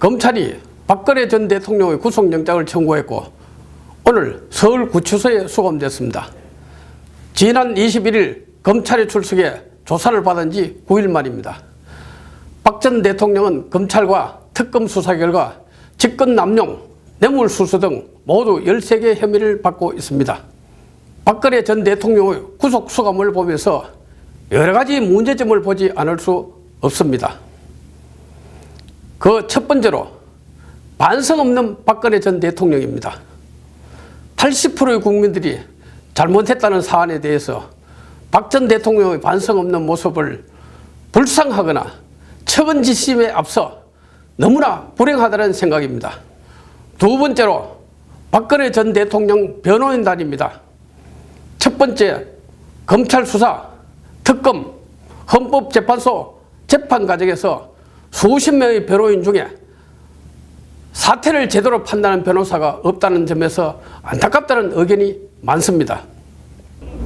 검찰이 박근혜 전 대통령의 구속영장을 청구했고 오늘 서울구치소에 수감됐습니다. 지난 21일 검찰의 출석에 조사를 받은 지 9일 만입니다. 박 전 대통령은 검찰과 특검 수사 결과 직권남용, 뇌물수수 등 모두 13개 혐의를 받고 있습니다. 박근혜 전 대통령의 구속 수감을 보면서 여러 가지 문제점을 보지 않을 수 없습니다. 그 첫 번째로 반성 없는 박근혜 전 대통령입니다. 80%의 국민들이 잘못했다는 사안에 대해서 박 전 대통령의 반성 없는 모습을 불쌍하거나 처근지심에 앞서 너무나 불행하다는 생각입니다. 두 번째로 박근혜 전 대통령 변호인단입니다. 첫 번째, 검찰 수사, 특검, 헌법재판소 재판 과정에서 수십 명의 변호인 중에 사태를 제대로 판단하는 변호사가 없다는 점에서 안타깝다는 의견이 많습니다.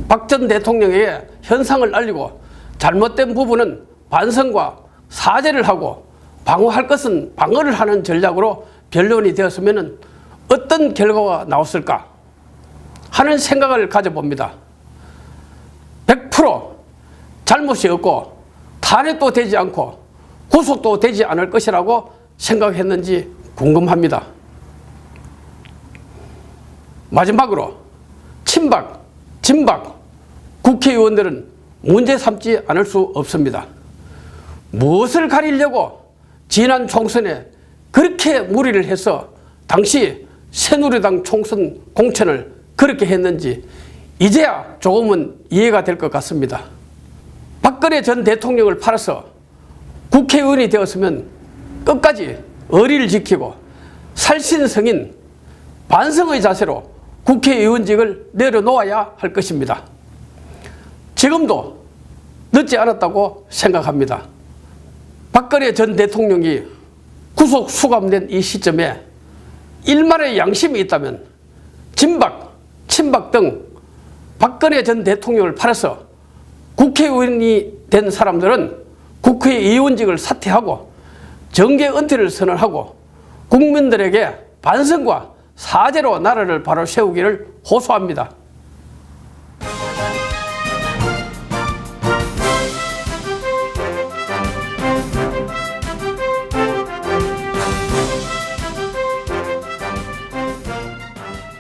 박 전 대통령에게 현상을 알리고 잘못된 부분은 반성과 사죄를 하고 방어할 것은 방어를 하는 전략으로 변론이 되었으면 어떤 결과가 나왔을까 하는 생각을 가져봅니다. 100% 잘못이 없고 탄핵도 되지 않고 구속도 되지 않을 것이라고 생각했는지 궁금합니다. 마지막으로 친박, 진박 국회의원들은 문제 삼지 않을 수 없습니다. 무엇을 가리려고 지난 총선에 그렇게 무리를 해서 당시 새누리당 총선 공천을 그렇게 했는지 이제야 조금은 이해가 될 것 같습니다. 박근혜 전 대통령을 팔아서 국회의원이 되었으면 끝까지 의리를 지키고 살신성인 반성의 자세로 국회의원직을 내려놓아야 할 것입니다. 지금도 늦지 않았다고 생각합니다. 박근혜 전 대통령이 구속 수감된 이 시점에 일말의 양심이 있다면 진박, 친박 등 박근혜 전 대통령을 팔아서 국회의원이 된 사람들은 국회의원직을 사퇴하고 정계 은퇴를 선언하고 국민들에게 반성과 사죄로 나라를 바로 세우기를 호소합니다.